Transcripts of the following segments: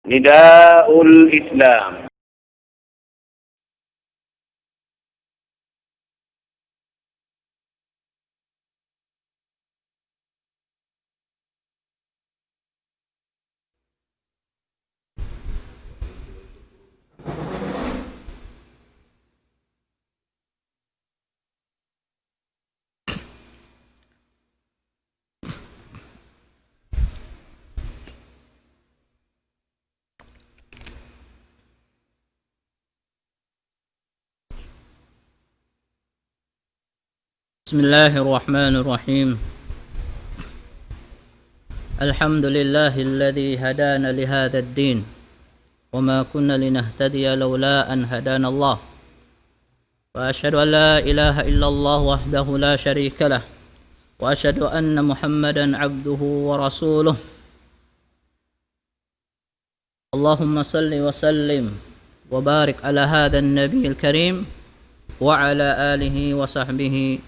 Nidaul Islam. بسم الله الرحمن الرحيم. الحمد لله الذي هدانا لهذا الدين وما كنا لنهتدي لولا أن هدانا الله، وأشهد أن لا إله إلا الله وحده لا شريك له، وأشهد أن محمدا عبده ورسوله. اللهم صل وسلم وبارك على هذا النبي الكريم وعلى آله وصحبه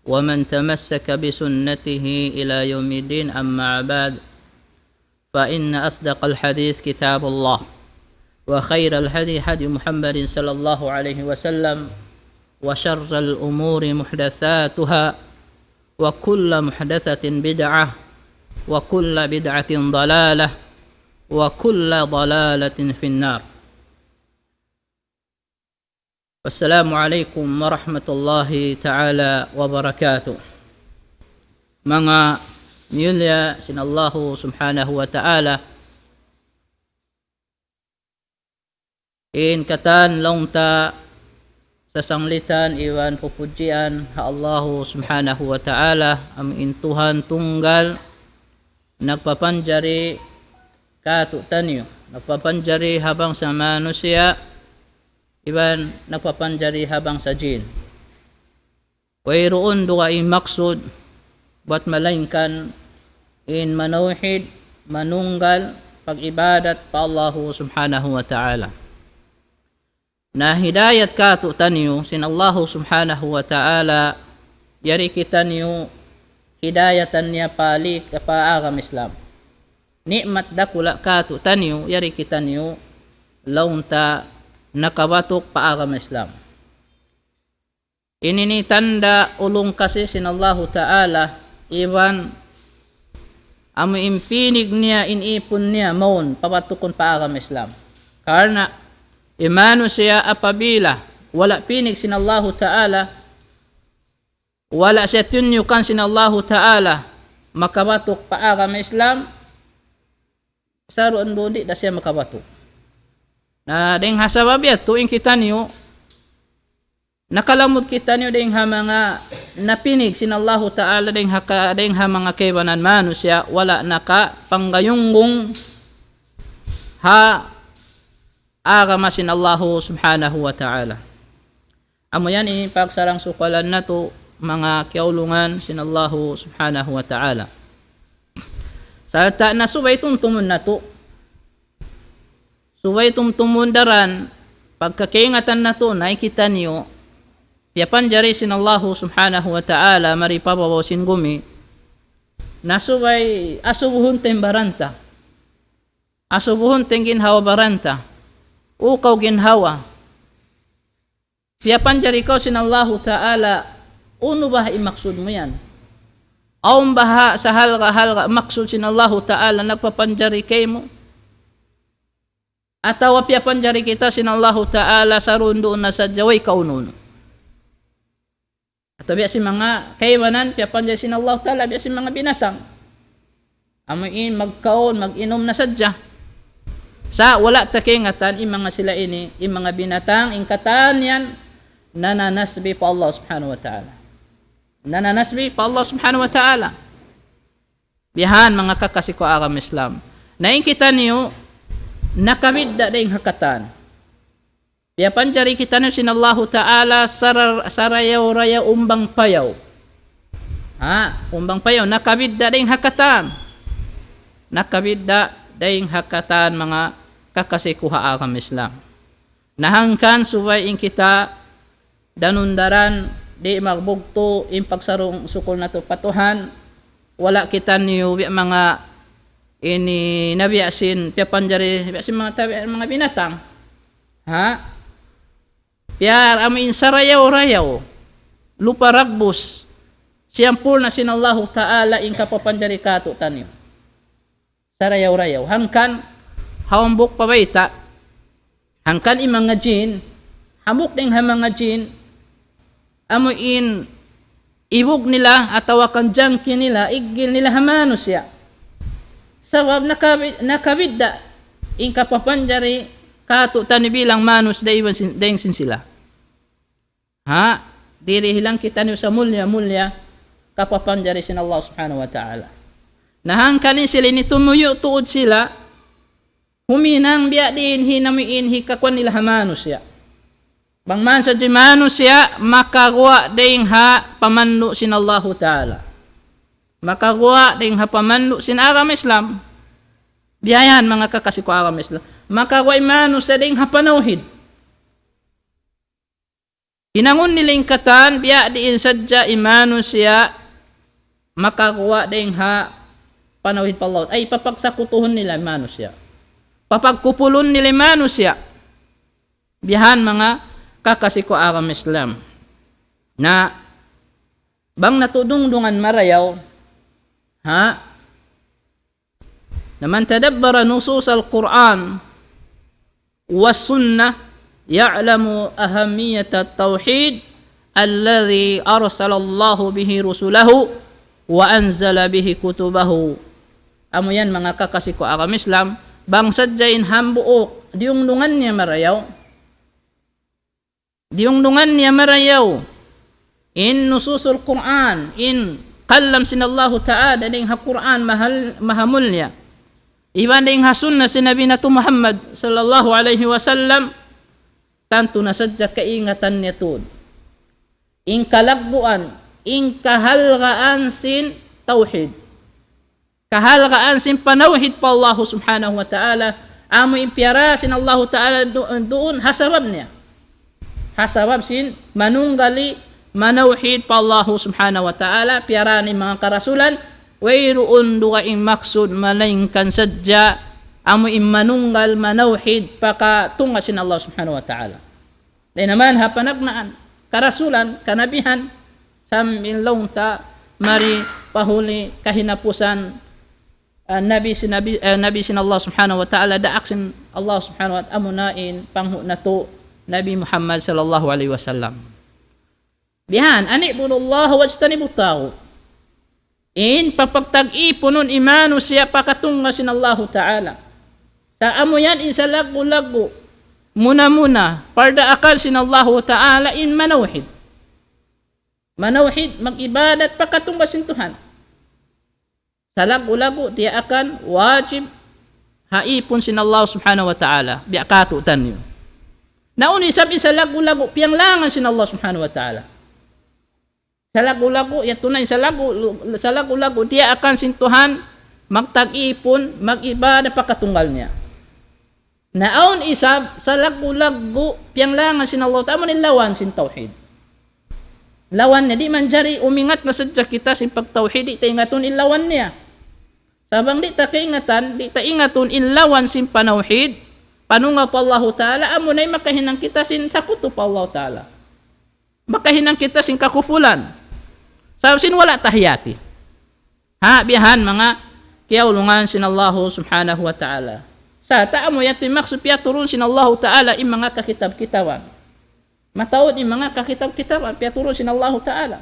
ومن تمسك بسنته إلى يوم الدين. أما بعد، فإن أصدق الحديث كتاب الله، وخير الهدي هدي محمد صلى الله عليه وسلم، وشر الأمور محدثاتها، وكل محدثة بدعة، وكل بدعة ضلالة، وكل ضلالة في النار. Wassalamualaikum warahmatullahi ta'ala wabarakatuh. Mga miyulya sinallahu subhanahu wa ta'ala, in katan longta sa sanglitan iwan pupujian ha Allahu subhanahu wa ta'ala, am intuhan tunggal nagpapanjari katutanyo, nagpapanjari habang sa manusia, iban nagpapanjari habang sa jin. Wayroon dua in maksud buat malainkan in manauhid, manunggal pag-ibadat pa Allahu subhanahu wa ta'ala. Na hidayat ka tu tanyo sin Allahu subhanahu wa ta'ala, yari kita niyo hidayatan niya palik kapaagam Islam. Nikmat dakula ka tu tanyo, yari kita niyo launta nakabatok paagam Islam. Ini tanda ulung kasi sinallahu ta'ala, iwan amu impinig niya, inipon niya maun pabatukon paagam Islam. Karena imano siya apabila wala pinig sinallahu ta'ala, wala siya tunyukan sinallahu ta'ala makabatok paagam Islam, saruan dodi da siya makabatok. Na ding hasababiyat tuing kita niyo nakalamod kita niyo ding ha mga napinig sinallahu ta'ala, ding ha mga kaybanan manusia, wala naka panggayunggong ha agama sinallahu subhanahu wa ta'ala. Amo yan ini pagsarang sukalan na to mga kiaulungan sinallahu subhanahu wa ta'ala. Sa ta nasubay tuntumun na to, suway tumtumundaran pagkakaingatan na to, nakikita niyo piyapan jari sinallahu subhanahu wa ta'ala maripababaw gumi na suway asubuhon tembaranta, asubuhon ginhawa baranta, ukaw ginhawa piyapan jari ko sinallahu ta'ala, uno ba imaksud mo yan? Aum baha sa halga maksud sinallahu ta'ala nagpapanjari kay mo? Atawa piyapan jari kita sinallahu ta'ala sarundo na sa jaway kaununo. Atau biya si mga kaywanan piyapan jari sinallahu ta'ala, biya si mga binatang amuin magkaon, mag-inom na sadya. Sa wala takingatan mga sila ini, mga binatang ingkatan yan nananasbi pa Allah subhanahu wa ta'ala. Nananasbi pa Allah subhanahu wa ta'ala. Bihan mga kakasiko agam Islam. Naingkita niyo nakamidda ding hakatan. Piyapan jari kita na sinallahu ta'ala sarayaw-rayaw umbang payaw. Umbang payaw, nakamidda ding hakatan. Nakamidda ding hakatan mga kakasikuha agam Islam. Nahangkan suway in kita danundaran di magbugto in pagsarong sukol na to patuhan, wala kita niyo mga ini nabiasin piapanjari biasin mga binatang. Ha? Piar amin sarayaw-rayaw. Lupa ragbus. Siyampur na sinallahu ta'ala in kapapanjari kato tanim. Sarayaw-rayaw. Hangkan hawambok pabayta. Hangkan imang nga jin. Hamuk ding mga jin. Amuin ibog nila at tawakan jangki nila. Igil nila hamanus ya. Sabab nakabidda. In kapapanjari kato tani bilang manus daing sin sila. Ha? Diri hilang kita niyo sa mulya kapapanjari sin Allah subhanahu wa ta'ala. Nahangkanin sila ni tumuyo tuod sila huminang biya din hinamiin hikakwan nila hamanus ya. Bang man sa manus ya makagawa ding ha pamanno sin Allah ta'ala. Makagawa ding ha pamanno sin agam Islam. Biyayan mga kakasiko agam Islam. Makagawa manus sa ding ha panawhid. Inangon niling katan biya diin sadya imanus ya makagawa ding ha panawhid pa Allah. Ay papagsakutuhon nila manus ya. Papagkupulon nila manus ya. Biyahan mga kakasiko agam Islam. Na bang natudungdungan marayaw ha naman tadabbara nusus al-Quran was sunnah ya'lamu ahamiyat at-tauhid alladhi arsalallahu bihi rusulahu wa anzala bihi kutubahu. Amo yan mga kakasiko agam Islam bang sadyain hambuok diungdungan niya marayaw in nususul Quran in kallam sinallahu ta'ala ding ha Quran mahamul niya iban ding ha sunnah si Nabi na Muhammad sallallahu alaihi wasallam tanto na sadya kaingatan niya tun in kalagbuan in kahalgaan sin tauhid kahalgaan sin panawhid pa Allah subhanahu wa ta'ala amo impiara sin Allah ta'ala doon hasabab niya hasabab sin manunggali manawhid pa Allah subhanahu wa ta'ala piara ni mga karasulan wayroon dugaing maksud malaingkan sadya amo manunggal manawhid pakatunga sin Allah subhanahu wa ta'ala. Dahil naman hapanagnaan karasulan kanabihan samilong ta mari pahuli kahinapusan nabi sin Allah subhanahu wa ta'ala daak sin Allah subhanahu wa ta'ala amunain panghu nato Nabi Muhammad sallallahu alaihi wasallam. Bihan anibudullah wajtanibut taghut. In papagtag-ipunon imanu siya pakatunga sin Allah ta'ala. Sa amo yan in sa lagu-lagu muna parda akal sin Allah ta'ala in manawhid. Manawhid mag-ibadat pakatunga sin Tuhan. Sa lagu-lagu dia akan wajib haipon sin Allah subhanahu wa ta'ala biakatutan yun. Nauni sabi sa lagu-lagu pianglangan sin Allah subhanahu wa ta'ala. Sa lagu-lagu ya tunay sa lagu-lagu dia akan sin Tuhan magtag-ipon mag-ibadah pakatunggal niya. Naon isab sa lagu-lagu pianglangan sin Allah ta'ala nilawan sin tauhid. Lawan niya di man jari umingat na sadya kita sin pagtauhid di ta ingaton ilawan niya. Sabang di ta kaingatan di ta ingaton ilawan sin panauhid panunga pa Allah ta'ala, amo na'y makahinang kita sin sakuto pa Allah ta'ala. Makahinang kita sin kakufulan. Sabab sin wala tahiyati. Ha, biyahan mga kiyaulungan sin Allah subhanahu wa ta'ala. Sa taamo yati maksud piyaturun sin Allah ta'ala in mga kakitab-kitaban. Mataod in mga kakitab-kitaban, piyaturun sin Allah ta'ala.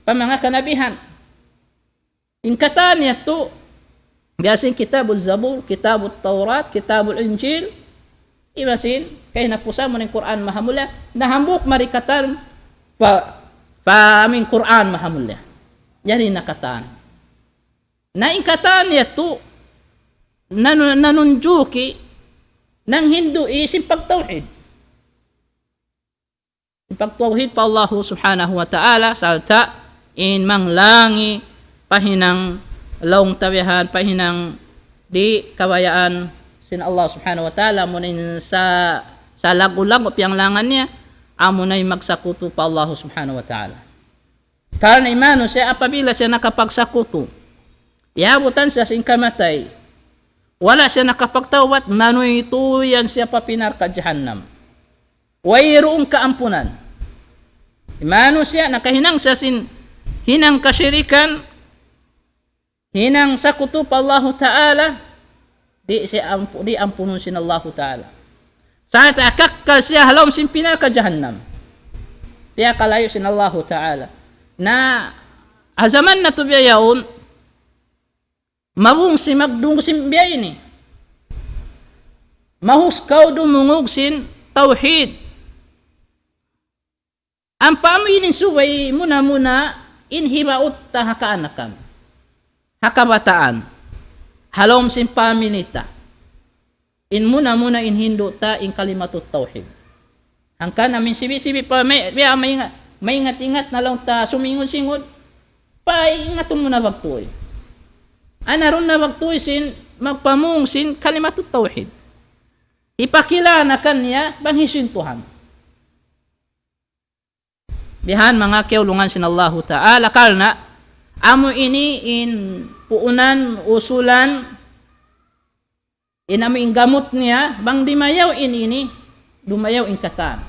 Pa mga kanabihan. In katan yato, biasin kitabul Zabur, kitabul Taurat, kitabul Injil. Ibasin kay napusa mo ng Quran mahamula nahambuk marikatan pa aming Quran mahamula. Yani nakatan. Na ingkatan yato nanunjuki ng Hindu isim pagtauhid. Pagtauhid pa Allah subhanahu wa ta'ala salta in manglangi pahinang laong tawihan pahinang di kawayaan sin Allah subhanahu wa ta'ala munin sa lagu-lagu pianglangan niya amunay magsakuto pa Allah subhanahu wa ta'ala. Karena imano siya apabila siya nakapagsakuto Iabutan siya sing kamatay. Wala siya nakapagtawat, manuituyan siya papinar ka Jahannam. Wayroong kaampunan. Imano siya, nakahinang siya hinang kasyirikan, hinang sakutup Allah Ta'ala, di ampunon sin Allah Ta'ala. Saat akakkal siya halom sin pinar ka Jahannam. Tiya kalayo sin Allah Ta'ala. Na azaman na to biyayaon, mabung si magdung sin biyay ni. Mahuskaw dumungog sin tauhid. Ang pamilin subay muna inhibaut ta hakaanakan. Hakabataan. Halom sin pamilita. In muna inhindo ta in kalimatut tauhid. Hangkan amin sibi-sibi pa may ingat-ingat na lang ta sumingod-singod. Pa ingatun mo na bagtuoy. Anaron na bagtuoy sin magpamung sin kalimatut tauhid. Ipakila na kanya banghisin Tuhan. Bihan mga kiulungan sin Allah Ta'ala karna amo ini in puunan usulan in aming gamot niya bang dimayaw ini dumayaw in katan.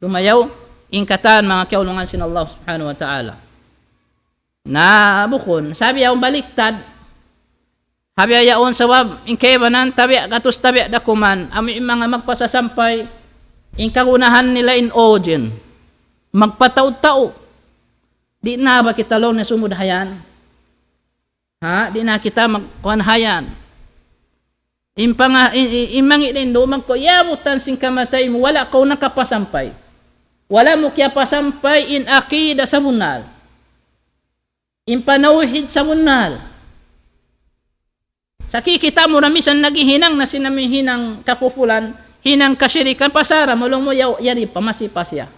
Dumayaw in katan mga kiulungan sin Allah Subhanahu wa Ta'ala. Na bukon sabi yaw baliktad habi ayaon sawab in kaybanan tabi katus tabi dakuman ami mga magpasasampay in kagunahan nila in ojen magpataw-taw di na ba kita law na sumudhayan di na kita magkuhanhayan imangit din do magkuyabutan sing kamatay mo wala ko nakapasampay wala mo kaya pasampay in akida sa bunal in panawhid sa bunal sa kikita mo ramisan nagihinang na sinamihinang kapupulan hinang kasyirikan pasara mulong mo yari pamasipasya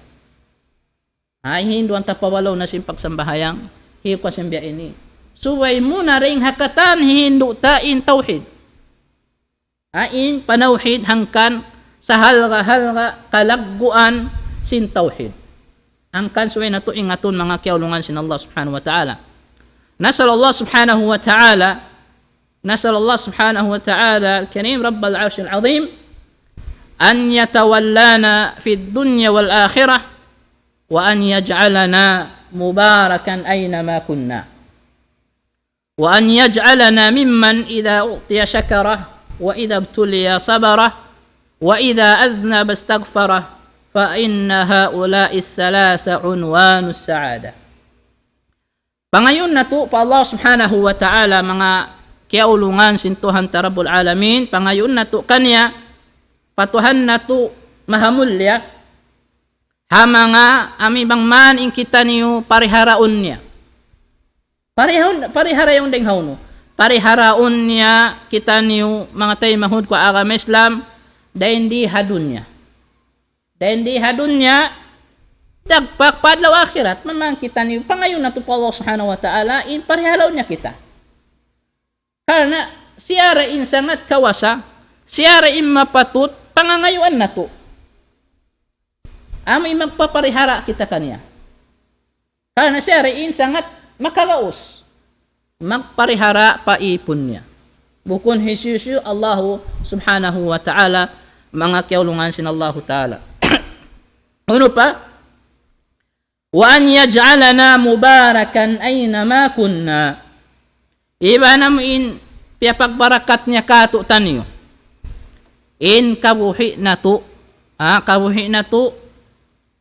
ay hindo ang tapawalaw na simpagsambayang hiyo ka simbya ini suway mo na ring hakatan hindo ta in tauhid in panawhid hangkan sa halga kalagguan sin tauhid hangkan suway na to ingaton mga kiaulungan sin Allah Subhanahu wa Ta'ala nasal Allah Subhanahu wa Ta'ala نسأل الله سبحانه وتعالى الكريم رب العرش العظيم أن يتولانا في الدنيا والآخرة وأن يجعلنا مباركا أينما كنا وأن يجعلنا ممن إذا أعطي شكره وإذا ابتلي صبره وإذا أذنب استغفره فإن هؤلاء الثلاثة عنوان السعادة. Pangayon na to pa Allah Subhanahu wa Ta'ala mga kiaulungan sin Tuhan Rabbul Alamin pangayon na to kanya patuhan na to mahamulya hamanga ami bang man in kita niyo pariharaon niya pariharaon ding hauno pariharaon niya kita niyo mga tay mahud ko agama Islam dayon di hadunya dagpak padlaw akhirat man kita niyo pangayon na to pa Allah Subhanahu wa Ta'ala in pariharaon niya kita. Karena siara insangat kawasa, siara mapatut, pangangayuan na to. Amoy magpaparihara kita kanya. Karena siara insangat makaraos. Magparihara paipon niya. Bukon Hesus Allah Subhanahu wa Ta'ala, mga kiaulungan sin Allah Ta'ala. Ano pa? Wa an yaj'alana mubarakan aynama kunna. Iba naman in piapagbarakat niya kato taniyo. In kabuhi na to,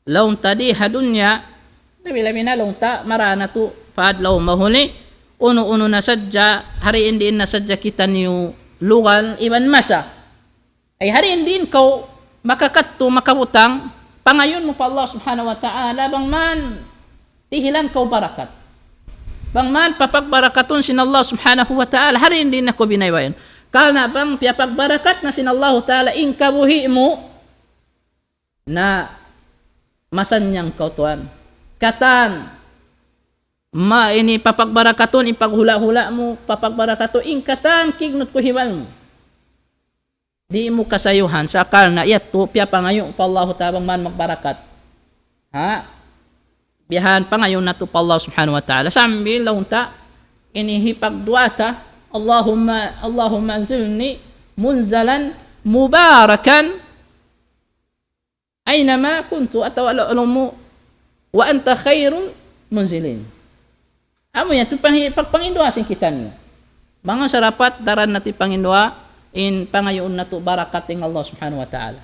laung tadi hadunya, labi-labi na laung ta, marana to, paadlaw mahuli, uno-uno na sadya, hariin din na sadya kita niyo lugal, iban masa. Ay hariin din kau makakatto, makabutang, pangayon mo pa Allah Subhanahu wa Ta'ala, bang man, tihilan kau barakat. Bang man papagbarakaton sin Allah Subhanahu wa Ta'ala harin din ako binaywayan. Karena bang pagbarakat na sin Allah Ta'ala in kabuhi mo na masanyang kautuan. Katan ini papagbarakaton ipaghula-hula mo papagbarakaton in katan kignot ko himal mo. Di mo kasayuhan sa karna yato pia pangayo pa Allah Ta'ala bang man magbarakat. Bihan pa ngayon na to pa Allah Subhanahu wa Ta'ala sambil launta inihipagduata, Allahumma anzilni munzalan mubarakan aynama kuntu ataw alamu wa anta khairul munzilin. Amo yan, pagpangindoa sing kita niyo. Mga sarapat daran nati pangindoa in pangayoon na to barakating Allah subhanahu wa ta'ala.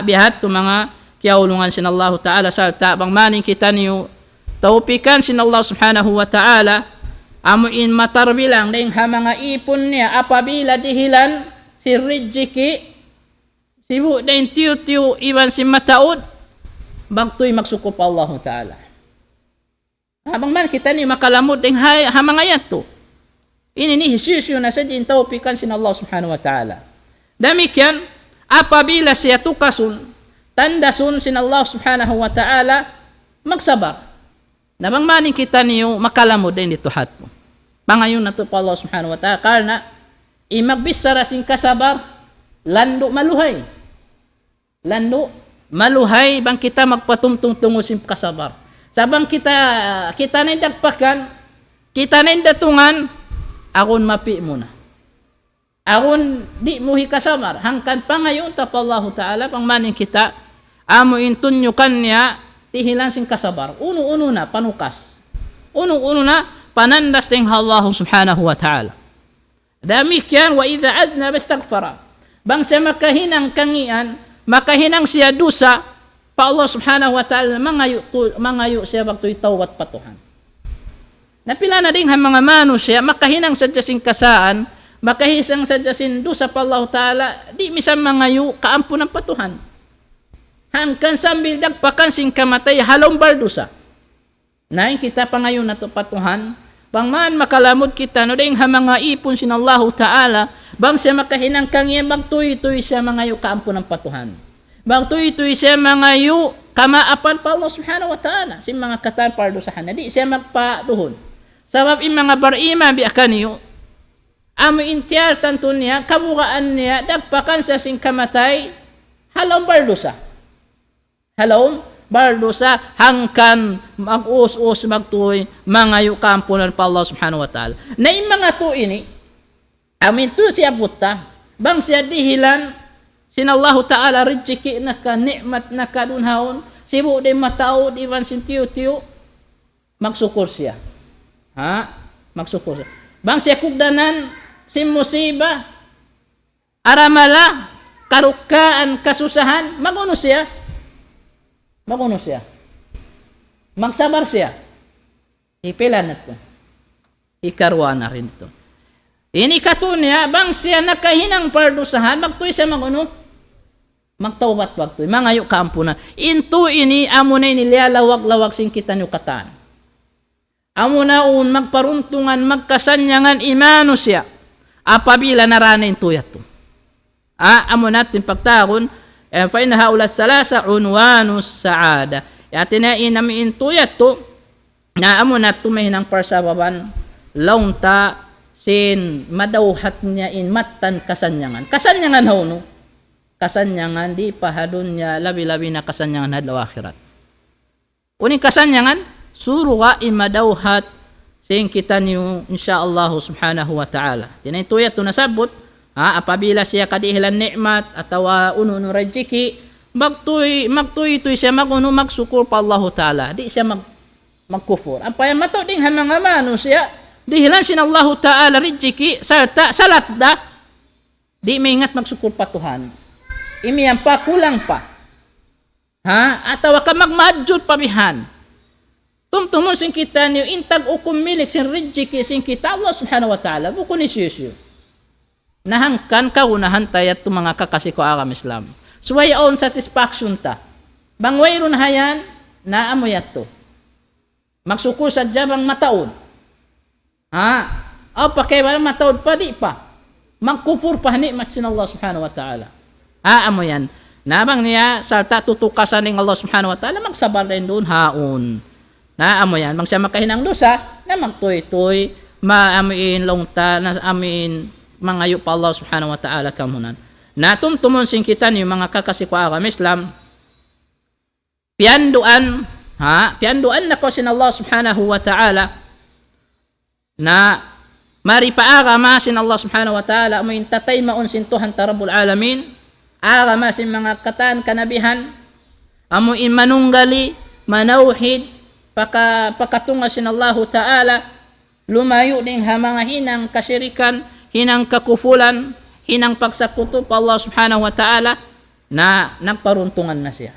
Bihat to mga kiyaulungan sin Allah ta'ala sa tabang maning kita niyo taupikan sin Allah subhanahu wa ta'ala amo in matarbilang ding ha mga ipon niya apabila dihilan si Rijiki sibu din tiyo iwan si mataod bagtoy magsukop Allah ta'ala. Habang man kita ni makalamod ding ha mga yan to. Ini ni hisyusyo na sa din taupikan sin Allah subhanahu wa ta'ala. Demikian, apabila siya tukasun, tandasun sin Allah subhanahu wa ta'ala, magsabar. Nabang maning kita niyo makalamod din dito hat mo. Pangayon na to pa Allah subhanahu wa ta'ala, karena imagbisara sin kasabar, lando maluhay. Lando maluhay bang kita magpatumtungtungo sin kasabar. Sabang kita na indagpakan, kita na indatungan, akon mapi mo na. Akon di mo hikasamar. Hangkan pa ngayon tapallahu ta'ala pang maning kita amo intunyukan niya tihilan sing kasabar. Uno na panukas. Uno na panandas ting Allah subhanahu wa ta'ala. Demikian wa idza adna bastaghfara. Bang siya makahinang kangian, makahinang siya dusa pa Allah subhanahu wa ta'ala mangayo siya bagtoy tawat patuhan. Napila na din ang mga manusia, makahinang sadya sing kasaan, makahisang sadya sin dusa pa Allah ta'ala, di misang mangayo kaampo ng patuhan. Hangkan sambil dagpakan sing kamatay, halombar dusa. Nain kita pa ngayon na to patuhan, bang man makalamod kita, no din ang mga ipon sin Allah ta'ala, bang siya makahinang kangyan, magtuy-tuy siya mangayo kaampo ng patuhan. Magtuy-tuy siya mangayo kamaapan pa Allah subhanahu wa ta'ala, sin mga katan pardusahan, na di siya magpaduhon. Sabab in mga barima biakan niyo, amo intiyar tanto niya, kabukaan niya, dagpakan sa sing kamatay, halong bardusa. Halong bardusa, hangkan mag-us-us magtuloy, mga yukampunan pa Allah subhanahu wa ta'ala. Na yung mga to ini, amin to siya buta, bang siya dihilan, sinallahu ta'ala, rijiki na ka, ni'mat na ka dunhaon, sibu din mataod, iwan sin tiyo-tiyo, magsukur siya. Magsukur siya. Bang siya kugdanan, si musiba, aramala, karukaan, kasusahan, maguno siya. Magsabar siya. Ipila na ito. Ikarwa na rin ito. Ini katunya, bang siya nakahinang pardusahan, magtuloy siya maguno. Magtawbat bagtoy. Mangayo kaampo na. Into ini, amo na inilalawag-lawag sing kita nyo kataan. Amo na magparuntungan, magkasanyangan, imano siya. Apabila naranin tuyat to. Amo natin pagtagon, fa inna haula salasa unwanus saada. Yatinain namin tuyat to, na amo na tumahinang parsababan, launta, sin madawhat niya in matan kasanyangan. Kasanyangan ho no? Kasanyangan, di pahadon niya, labi-labi na kasanyangan hadlaw akhirat. Uning kasanyangan, suruwa imadawhat sing kita niyo insyaallah subhanahu wa ta'ala. Tinaytoya to nasabot, apabila siya kadihilan nikmat atawa uno rajiki, magtuy siya maguno magsukur pa Allah ta'ala. Di siya magkufur. Ang payamato ding mga manusia, dihilan sin Allah ta'ala rajiki sarta salatda, di maingat magsukur pa Tuhan. Imiyan pa, kulang pa. Atawa ka magmadjud pabihan. Tumtumon sing kita niyo intag ukum milik sin rijiki sing kita Allah subhanahu wa ta'ala buko ni sisyo. Nahangkan ka unahan tayat to mga kakasiko agam Islam. Suway own satisfaction ta. Bangwayron hayan na amoyat to. Magsukur sa jabang mataod. Pakay wala mataod pa di pa. Magkufur pa nikmat sin Allah subhanahu wa ta'ala. Amoyan. Nabang niya salta tutukasan ng Allah subhanahu wa ta'ala magsabar din doon haon. Amo yan, mang siya makahinang dosa, na magtoy-toy, maamin longta, na amin mangayo pa Allah subhanahu wa ta'ala kamunan. Na tumtumon sing kita ni mga kakasikwa agam Islam, pianduan na ko sin Allah subhanahu wa ta'ala, na mari paagama sin Allah subhanahu wa ta'ala mo intatay maun sin Tuhan ta Rabbul Alamin, agama sin mga katan kanabihan, amo in manunggali, manauhid, pakatunga sin Allah ta'ala, lumayo din ha mga hinang kasyirikan, hinang kakufulan, hinang pagsakuto pa Allah subhanahu wa ta'ala, na nagparuntungan na siya.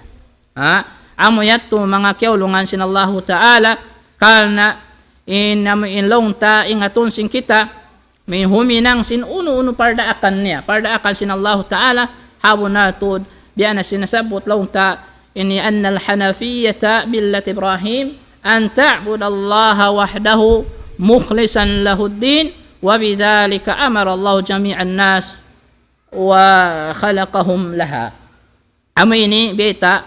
Amo yato mga kiyaulungan sin Allah ta'ala, kalna in longta ingaton sin kita, may huminang sin uno-uno pardaakan niya, pardaakan sin Allah ta'ala, habon natod, biya na sinasabot longta, ini annal hanafiyata billat Ibrahim, an ta'budallaha wahdahu, mukhlisan lahuddin, wa bidhalika amara Allah jami'an nas, wa khalaqahum laha. Amo ini beta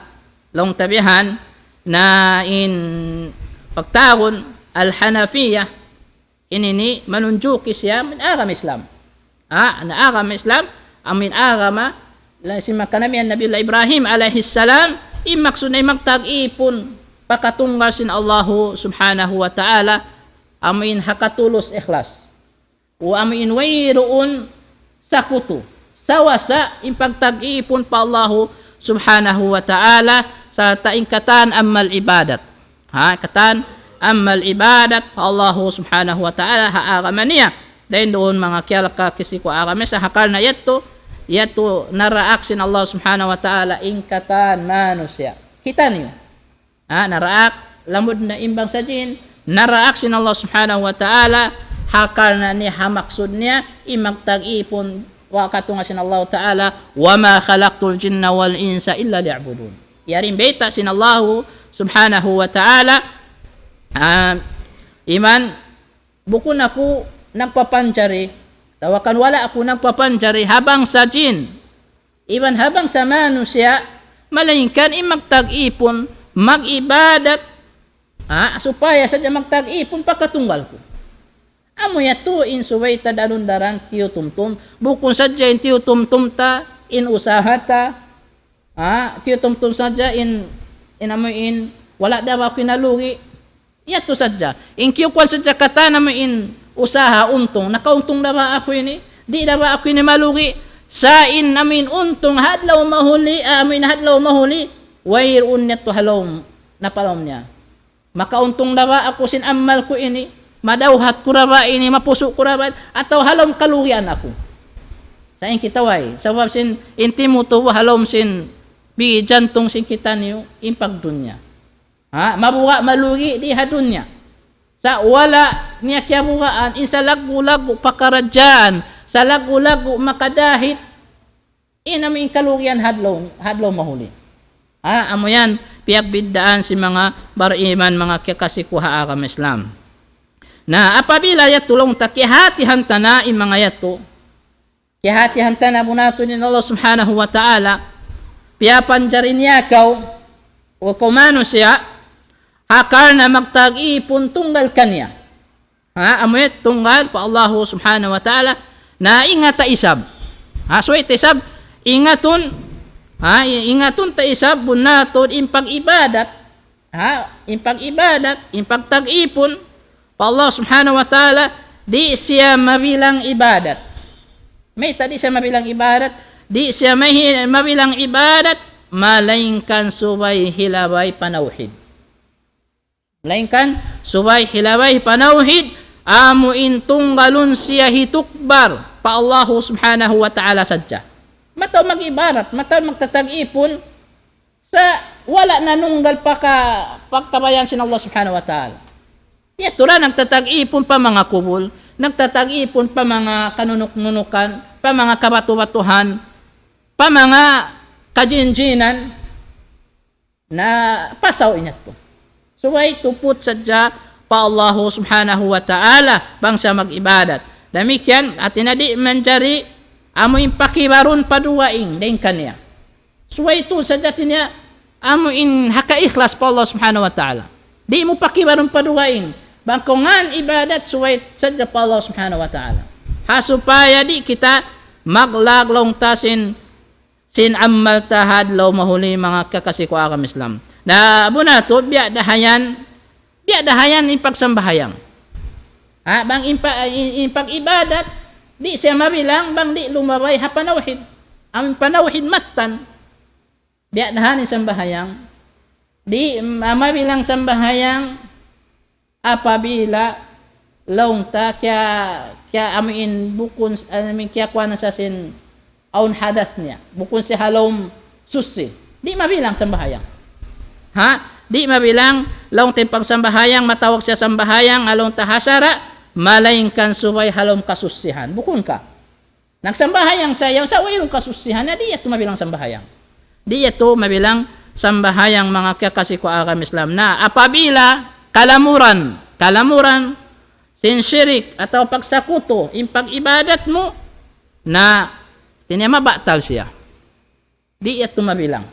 long tabihan na in pagtawon al-Hanafiyah ini manunjuki siya min agam Islam. Na agam Islam amin agama la si makanami Nabi Ibrahim alaihi salam imaksud ay magtag-ipon pakatunggal sin Allah subhanahu wa ta'ala amin hakatulos ikhlas. O amin wayroon sakuto sawasa impagtag-ipon pa Allah subhanahu wa ta'ala sa taingkatan amal ibadat. Katan amal ibadat pa Allah subhanahu wa ta'ala haagama niya. Dahil doon mga kiyalaka kisiko agama sa hakal na yato naraak sin Allah subhanahu wa ta'ala ingkatan manusya. Kita niyo. Naraak lamud na imbang sa jin. Naraak sin Allah subhanahu wa ta'ala hakal na ni hamaksud niya imagtag-ipon wa katunga sin Allah ta'ala wa ma khalaqtul jinna wal insa illa liya'budun. Yarin beta sin Allah subhanahu wa ta'ala iman bukun ako nagpapanjari tawakan wala ako nagpapanjari habang sa jin iban habang sa manusia malainkan imagtag-ipon mag-ibadat supaya sadya magtag-ipon pagkatunggal ko. Amo yato in suway ta darundaran tiyo tumtum. Bukun sadya in tiyo tumtum ta in usahata. Tiyo tumtum sadya in amo in wala daw ako kinalugi. Yato sadya. In kiyo kwan sadya kata namo in usaha untong. Nakauntong na ba ako ini? Di na ba ako ini malugi? Sa in namin untong hadlaw mahuli. Amin hadlaw mahuli. Wayroon niya to halaw napalom niya. Makauntong na ba ako sin amal ko ini? Madawhat ko ra ba ini, mapuso ko ra ba, ataw halom kalugian ako. Sa in kitaway, sabab sin intimo to halom sin bi jantong sin kita niyo impag dunya. Mabuga malugi di hadunya. Sa wala niya kiyabugaan in sa lagu-lagu pakaradyan, sa lagu-lagu makadahit inamin kalugian hadlaw mahuli. Amo yan piyak biddaan si mga bariman mga kikasikuha agam Islam. Na apabila yatulong ta kihatihan tana in mga yato, kihatihan tana bunato ni Allah subhanahu wa ta'ala, piyapanjarin niya ikaw, o kumano siya, hakar na magtag-ipon tunggal kanya. Amoy tunggal pa Allah subhanahu wa ta'ala, na ingata isab. So ito isab, ingaton ta isab bunato in pag-ibadat, in pagtag-ipon, pa Allah subhanahu wa ta'ala, di siya mabilang ibadat. May tadi siya mabilang ibadat, di siya mabilang ibadat, malainkan subay hilabay panauhid. Malainkan subay hilabay panauhid, amo intunggalun siya hitukbar, pa Allah subhanahu wa ta'ala sadya. Mataw mag-ibarat, mataw magtatag-ipon, sa wala nanunggal pagkabayan sin Allah subhanahu wa ta'ala. Ito ra, nagtatag-ipon pa mga kubul, nagtatag-ipon pa mga kanunuk-nunukan, pa mga kabatu-batuhan, pa mga kajinjinan, na pasaw inyat to. So ay tupot sadya pa Allah subhanahu wa ta'ala bang siya mag-ibadat. Damikian, at inadi manjari, amo in pakibaron paduwaing, din kanya. So ay ito sadya tinya, amo in haka-ikhlas pa Allah subhanahu wa ta'ala. Di mo pakibaron paduwaing, bangkongan ibadat suway sadya pa Allah subhanahu wa ta'ala. Supaya di kita maglaglong ta sin amal tahad law mahuli mga kakasiko agam Islam. Na abunato biya dahayan in pagsambahayang. Bang pag-ibadat, di siya mabilang, bang di lumabay panawhid. Ang panawhid matan, biadahan ni sambahayang, di mabilang sambahayang, apabila launta kya amin bukun amin kya kuana sa sin aun hadas niya bukun si halom susi di mabilang sambahayang di mabilang laung tempang sambahayang matawag siya sambahayang along tahasara malaingkan subay halom kasusihan bukun ka nagsambahayang sayaw sa wayong kasusihan na di ito mabilang sambahayang di ito mabilang sambahayang mga kakasiko agam Islam na apabila kalamuran sin syirik atau pagsakuto in pag-ibadat mo na tinema batal siya. Di ito mabilang.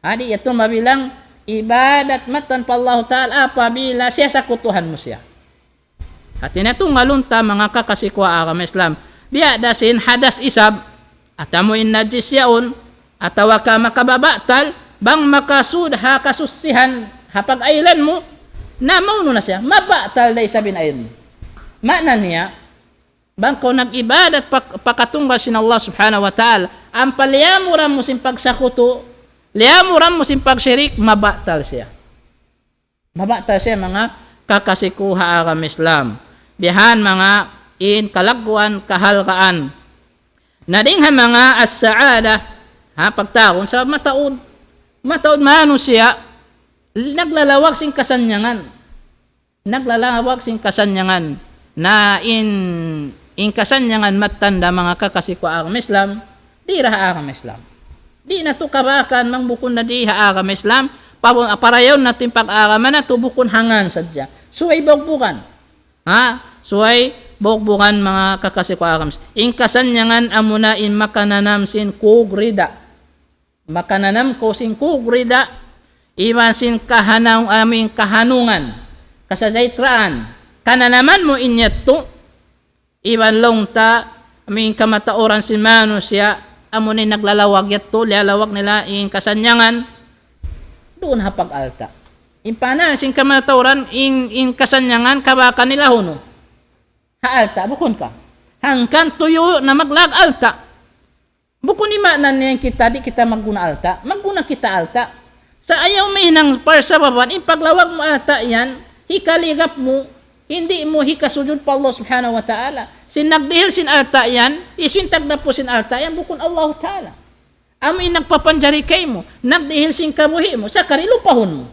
Di ito mabilang ibadat matan pa Allah Ta'ala apabila siya sakutuhan mo siya. At inatong malunta mga kakasikwa agam Islam. Biada sin hadas isab at amuin najis yaon atawa ka makababatal bang makasudha kasusihan hapag ailan mo na mauno na siya mabatal day sabin ayon. Makna niya bang kung nag-ibadat pakatunggal sin Allah subhanahu wa ta'ala ang paliamuran mo sin pagsakuto liamuran mo sin pagsyirik mabatal siya mga kakasikuha agam Islam bihan mga in kalagwan kahalkaan na ding mga as-saada pagtaon sa mataod mano siya naglalawag sin kasanyangan na in kasanyangan matanda mga kakasiko agam Islam di raha agam Islam di na to kabakan mang bukon na di ha agam Islam parayon natin pag-agaman na to bukon hangan sadya suway bogbukan suway bogbukan mga kakasiko agam in kasanyangan amuna in makananam sin kugrida makananam ko sin kugrida iwan sin kahanang aming kahanungan kasajaitraan kana naman mo inyat to iwan long ta aming kamataoran si mano siya amunin naglalawag yat to lalawag nila in kasanyangan doon hapag alta impana sin kamataoran in kasanyangan kabaka nila huno alta bukon ka hangkan tuyo na maglag alta bukon ni manan niyan kita di kita magguna kita alta sa ayaw may nang parsa baban in paglawag mo alta yan hikaligap mo hindi mo hikasujud pa Allah subhanahu wa ta'ala. Sin nagdihil sin alta yan, isintag na po sin alta yan, bukon Allah ta'ala. Amoy nagpapanjari kay mo, nagdihil sin kabuhi mo, sakari lupahon mo.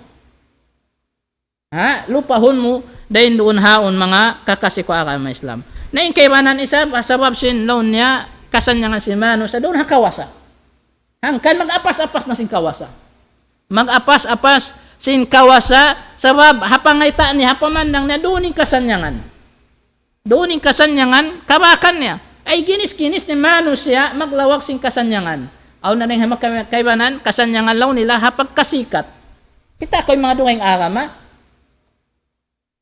Lupahon mo, dahil doon haon mga kakasiko agam Islam. Na yung kaywanan isa, sabab sin loan niya, kasanyangan si Mano, sa doon hakawasa. Hangkan mag-apas-apas na sin kawasa. Mag-apas-apas sin kawasa sabab hapangayta ni hapamandang na doon kasanyangan kabakan niya ay ginis-ginis ni Mano siya maglawag sin kasanyangan aw na ning kaybanan kasanyangan law nila hapag kasikat kita koy mga dungay agama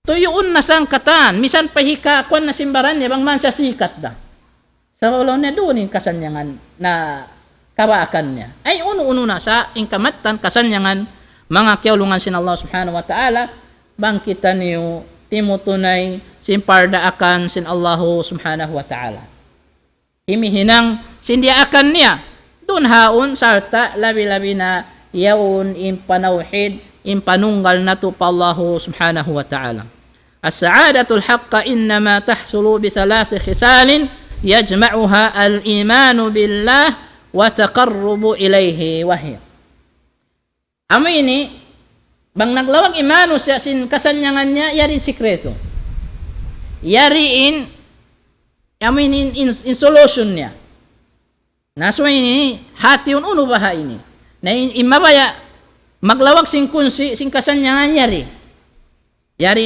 tuyoon na sang katan misan pahika kwan na simbaran niya bang man sa sikat da sa law na doon kasanyangan na kabakan niya ay uno na sa ingkamatan kasanyangan mga kiyaulungan sin Allah subhanahu wa ta'ala bangkitan niyo timutunay simparda akan sin Allah subhanahu wa ta'ala imihinang sindia akan niya dun haon sarta labi-labi na yaon impanawhid impanunggal na to pa Allah subhanahu wa ta'ala as-sa'adatul haqqa innama tahsulu bi thalath khisalin yajma'uha al-imanu billah wa taqarrubu ilayhi wa hiya amo ini bang naglawag imano siya sin kasanyangan niya yarin sikreto yariin amo ini in solution niya naso ini hati uno baha ini na imabaya maglawag sin kunsi sin kasanyangan yari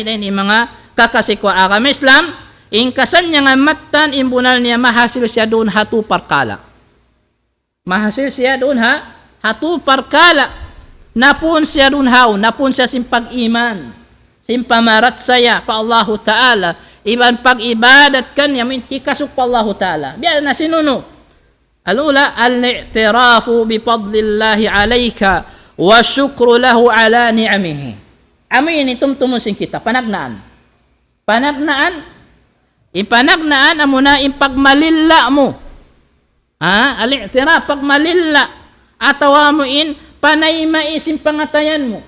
na ini mga kakasikwa agam Islam in kasanyangan matan imbunal niya mahasil siya doon hatu parkala hatu parkala napun siya dun napun siya sin pag-iman, sin pamarat saya pa Allah Ta'ala, iban pag-ibadat kanya, hikasok pa Allah Ta'ala. Biya na sinuno. Alula, al-i'tirafu bifadlillahi alayka wa syukru lahu ala ni'amihi. Amin ini tumtumusin kita, panagnaan. Ipanagnaan amo na impagmalilla mo. Al-i'tiraf pagmalilla atawa mo in panay maisim pangatayan mo.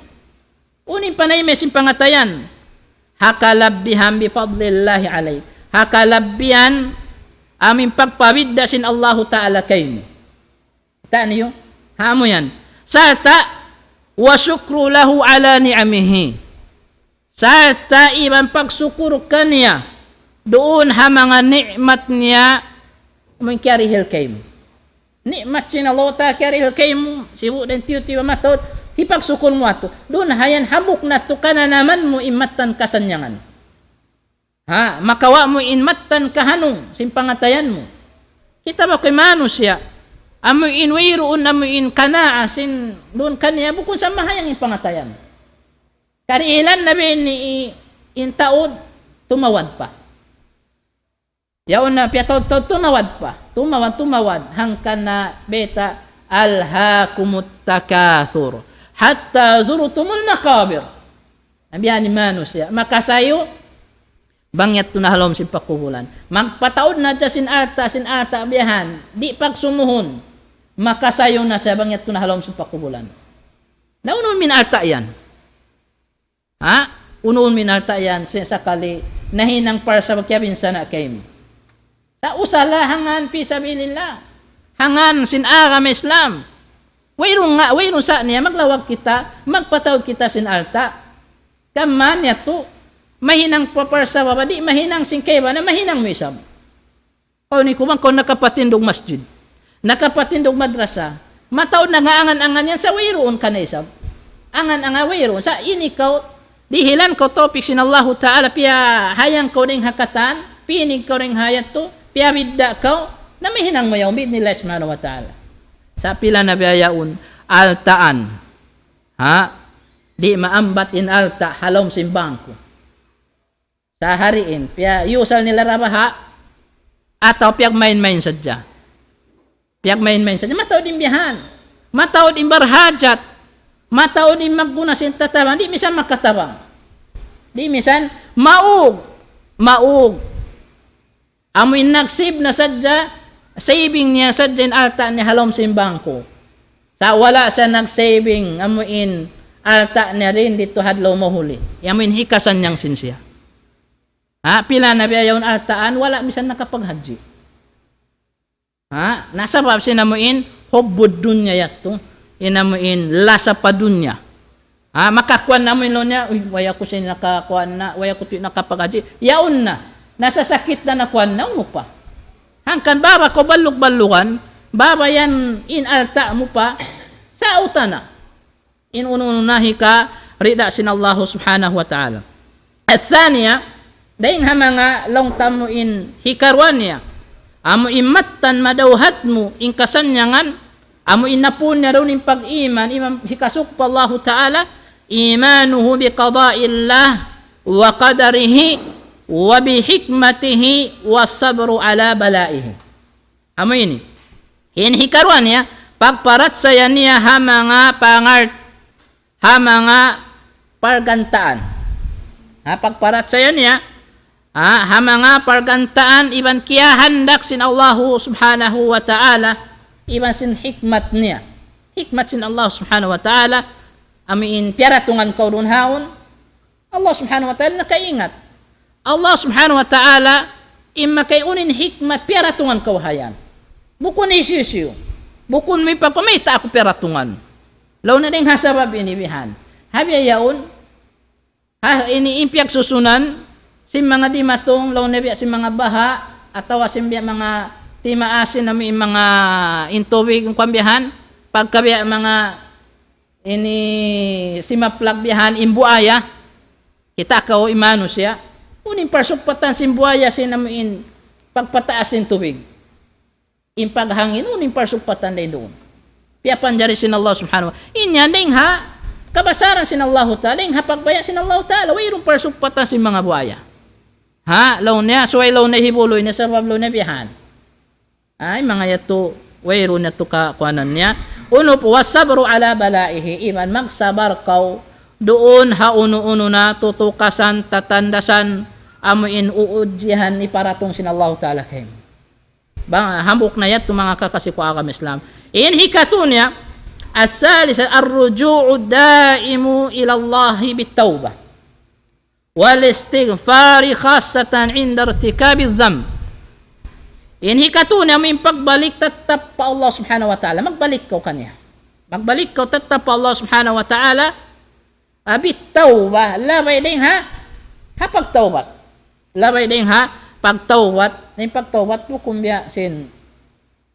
Unin panay maisim pangatayan. Hakalabbihan bi fadlillahi alay. Hakalabbihan amin pagpawidda sin Allahu Ta'ala kaymo. Ta niyo? Hamo yan. Sarta wa syukru lahu ala ni'amihi. Sarta iban pagsukur kaniya doon ha mga nikmat niya may karihil kaymo. Nikmat sin Allah Ta'ala karihil kaymo. Sibu den tiyo-tiyo matod. Hipagsukul mo ato. Doon hayan habok na to ka na naman mo imatan kasanyangan. Makawa mo imatan kahanong simpangatayan mo. Kita ba kay mano siya? Amoy inwiroon amoy in kana asin doon kaniya bukun sa mahayang impangatayan. Kariilan na bin ni intaod tumawad pa. Yaon na piyataod tumawad pa. Tumawad hangkan na beta alhaakumut takathur hatta zurtumul maqabir. Ambihan ni mano siya. Makasayo bangyat to na halom sin pakuhulan. Magpataod na siya sin ata biyahan. Di pagsumuhon. Makasayo na siya bangyat to na halom sin pakuhulan. Naunon min ata yan. Unon min ata yan sakali nahinang para sa pagkabin sana kayo. Sa usala hangan pisabilillah. Hangan sin agam Islam. Wayrong sa niya maglawag kita, magpataod kita sin alta. Kaman niya to mahinang paparsa ba di mahinang singkay ba na mahinang mo isab. O ni kumang kung nakapatindog masjid, nakapatindog madrasa, mataod na nga angan-angan yan sa wayroon ka na isab. Angan-angan wayroon. Sa inikaw, dihilan ko topic sin Allah Ta'ala, piya hayang ko ring hakatan, pinig ko ring hayat to, piya bidda ko, na mahinang mo yung bid nila Subhanahu wa Ta'ala. Sa pila na biyayaon, altaan. Di maambat in alta, halom simbangko. Sa hariin, piya yusal nila rabaha, ataw piyag main-main sadya. Piyag main-main sadya. Mataw din biyahan. Mataw din barhajat. Mataw din magguna sin tatabang. Di misan makatabang. Di misan maug. Amoy nagsib na sadya, saving niya sadya in alta ni halom simbangko. Sa wala sa nagsaving, amoy alta niya rin dito hadlaw mahuli. Amoy hikasan niyang sinsya. Pila na biyayon altaan, wala misan nakapaghaji. Nasa bab sinamuin, hubbud dunya yato. Inamuin, lasa pa dunya. Makakuan namuin lo niya, waya ko siya nakakuan na, waya ko siya nakapaghaji. Yaon na, nasa sakit na nakuan na, mo pa. Hangkan baba ko balug-balugan, baba yan in alta mo pa, sa utana. Inununahi ka, rida sin Allah Subhanahu wa Ta'ala. At thaniya, dahin ha mga long tamo in hikarwan niya. Amo imatan madawhat mo in kasanyangan. Amo inapun niya rin in pag-iman. Imam hikasuk pa Allah Ta'ala. Imanuhu bi qada'illah wa qadarihi wa bi hikmatihi wa sabru ala balaihi. Amo ini. In hikarwan niya. Pagparat saya niya ha mga pargantaan. Pagparat saya niya. Mga pargantaan iban kiya handak sin Allah Subhanahu wa Ta'ala iban sin hikmat niya. Hikmat sin Allah Subhanahu wa Ta'ala amin piaratungan kau dun haon. Allah Subhanahu wa Ta'ala nakaingat. Allah Subhanahu wa Ta'ala imma kay unin hikmat piaratungan kau hayan. Bukun isisiyo. Bukun may pagpamita ako piaratungan. Law na ding hasabab inibihan. Habi yaon ini impiag susunan si mga di matong law na biya si mga baha atawa si mga timaasin na may mga intubig ng kwambiyahan pagkabiya mga ini si maplag biyahan imbuaya kita kao imano siya uning parsukpatan si imbuaya sinamuin pagpataasin tubig impaghangin uning parsukpatan day doon piapan jari sin Allah Subhanahu wa inya ding ha kabasaran sin Allah Ta'ala ding ha pagbaya sin Allah Ta'ala wayrong parsukpatan si mga buaya. Law niya, suway law na hibuloy na sa bablo na biyahan. Ay, mga yato, wayro na to kakuanan niya. Uno po, wasabro ala balaihi, iman magsabar kaw, doon ha uno-uno na tutukasan, tatandasan, amuin uudjihan iparatong sin Allah Ta'ala kayo. Bang hambok na yat mga kakasiku agam Islam. In hikatunya as-salisa ar-ruju'u daimu ila Allah bit-taubah wal istighfar khassatan 'inda irtikabi adh-dhanb. In hikatunya min pagbalik tatap pa Allah Subhanahu wa Ta'ala, magbalik ko kaniya. Magbalik ko tatap pa Allah Subhanahu wa Ta'ala bit-taubah, labay ding ha pagtaubat. Labay ding ha pagtawat, na pagtawat mo kumbya sin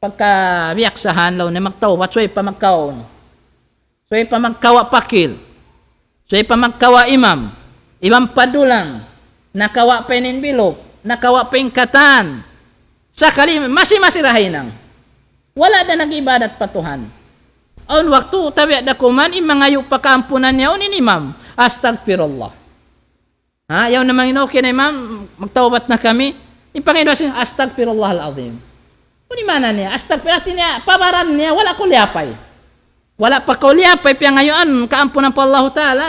pagkabiyaksahan law na magtawat, so'y pa magkaon, so'y pa magkawa pakil, so'y pa magkawa imam padulang, nakawa pa inin bilog, nakawa pa inin katan, sakali masirahay nang, wala na nag-ibadat patuhan. On waktu tabi da kuman, imangayo pa kaampunan niya, unin imam, astagfirullah. Yaw naman okay na imam, magtawbat na kami. Ipanginoon siya, astagfirullah al-azim. Kung mana niya, astagfirullah niya, pabaran niya, wala ko liyapay. Wala pa ko liyapay, piya ngayon, kaampunan pa Allah Ta'ala,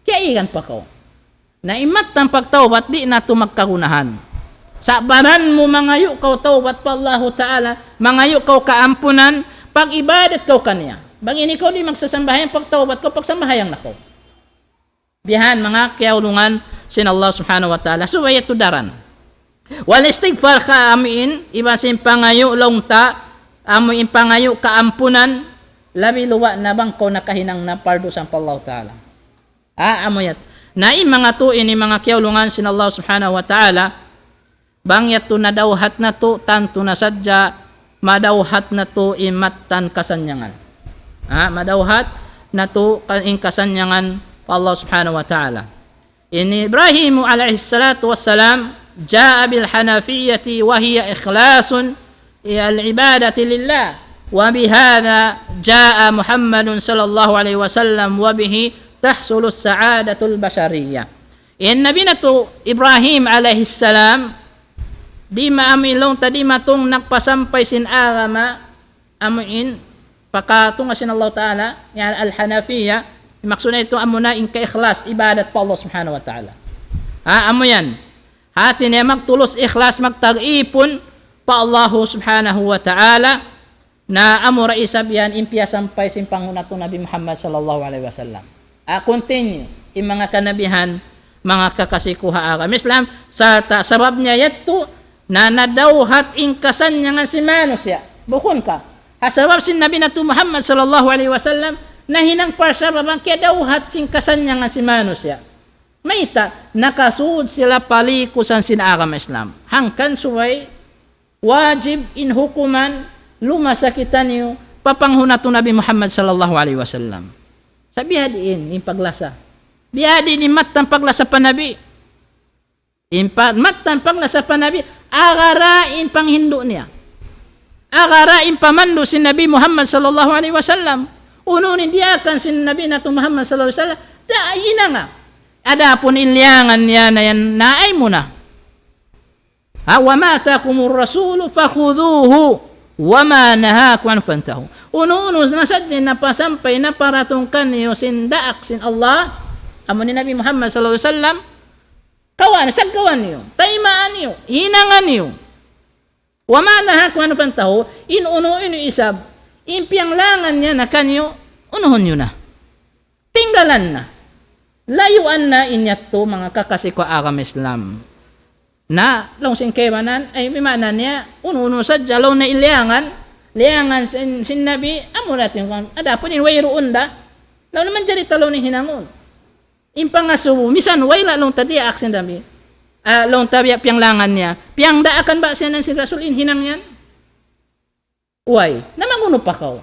kaya ikan pa ko. Na imat ng pagtawbat, di na ito magkagunahan. Sa baran mo, mangayo kau tawbat pa Allah Ta'ala, mangayo kau kaampunan, pag ibadat kau kanya. Bangin ikaw di magsasambahayan, pagtawbat ko, pagsambahayang na ko. Bihan mga kiyaulungan sin Allah Subhanahu wa Ta'ala suway tudaran wal istighfar ka amin iba sin pangayo longta amin pangayo kaampunan labi luwa na bang ko nakahinang na pardo sa Allah Ta'ala amoyat na mga to ini mga kiyaulungan sin Allah Subhanahu wa Ta'ala bangyat to nadawhat na to tanto na sadya madawhat na to imatan kasanyangan madawhat na to in kasanyangan Allah Subhanahu wa Ta'ala. In Ibrahim alayhi salatu wassalam jaa bil hanafiyyati wa hiya ikhlasun al ibadati lillah wa bihadha jaa Muhammadun sallallahu alaihi wasallam wa bihi tahsulu as-sa'adatul bashariyah. In nabinatu Ibrahim alayhi salam di maamilong tadi matong nagpasampay sin agama amuin pakatung sin Allah Ta'ala yan al hanafiyya. Maksudnya itu amuna in ka-ikhlas ibadat pa Allah Subhanahu wa Ta'ala. Amo yan. Hati niya magtulus ikhlas magtag-ipon pa Allah Subhanahu wa Ta'ala na amo raisab yan impia sampay sin pangunato Nabi Muhammad sallallahu alaihi wasallam. Continue in mga kanabihan mga kakasikuha agam Islam sa sabab niya yato na nadawhat in kasan niya nga si manusya. Bukon ka. Hasabab sin Nabi nato Muhammad sallallahu alaihi wasallam na hinang parsa babang kaya daw hatsing kasan niya nga si manusya. Maita, nakasuod sila palikusan sinagam Islam. Hangkan suway, wajib in hukuman, lumasakitan niyo, papanghunato Nabi Muhammad sallallahu alaihi wasallam. Sabiha diin, in paglasa. Biha din matang paglasa pa Nabi. Matang paglasa pa Nabi, agarain panghindo niya. Agarain pamando si Nabi Muhammad sallallahu alaihi wasallam. Ununin dia akan sin Nabi nato Muhammad sallallahu alaihi wasallam dahina nga adapun ilyangan niya na yan naay mo na wa ma atakumur rasulu fakhudhuhu wa ma nahakum an fantahu ununos na sadin na pasampay na paratong kanyo sin daak sin Allah amo ni Nabi Muhammad sallallahu alaihi wasallam kawan sagkawan niyo taymaan niyo hinangan niyo wa ma nahakum an fantahu inuno isab impiang langan niya na kanyo, unuhon nyo na. Tinggalan na. Layuan na inyat to mga kakasiko agam Islam. Na, long sin kewanan, ay mimana niya, ununo sa jalaw na iliangan sin Nabi, amo natin kung, adapon in way ruunda, law naman jari talaw ni hinangon. Impang asubo, misan way lalong tadi aksin Nabi. Long tabi piang langan niya. Piang daakan ba siya ng si Rasul in hinang yan? Uy, na manguno pa kaw.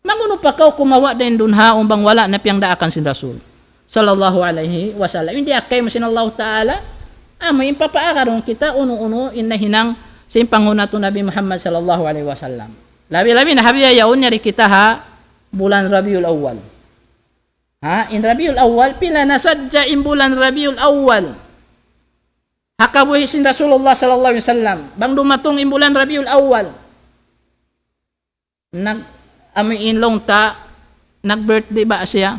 Manguno pa kaw kumawa din dun ha umbang wala na piyang daakan si Rasul sallallahu alaihi wasallam. Hindi akay mo sin Allah Ta'ala. Amo yung papaakaron kita uno-uno inahinang sin pangunato Nabi Muhammad sallallahu alaihi wasallam. Labi-labi na habiyayaon niya kita ha bulan Rabiul Awwal. In Rabiul Awwal pila nasadya in bulan Rabiul Awwal. Hakabuhi sin Rasulullah sallallahu alaihi wasallam. Bang dumatong in bulan Rabiul Awwal. Amin long ta nag-birthday ba siya?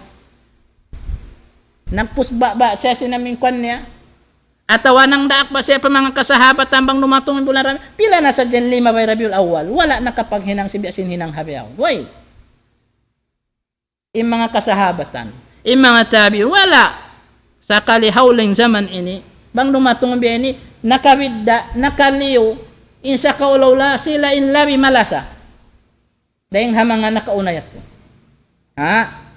Nagpusba ba siya sinamin kwan niya? Atawa nang daak ba siya pa mga kasahabat tambang lumatong bulan Rabi? Pila na sa dyan 5 by Rabiul Awwal. Wala nakapaghinang si biasin hinang habiyaw. Why? Yung mga kasahabatan, yung mga tabi, wala. Sa kalihawling zaman ini, bang lumatong biya ini, nakawidda, nakaliw, insa kaulawla, sila in labi malasa. Dahil hamanga nakaunayat ko.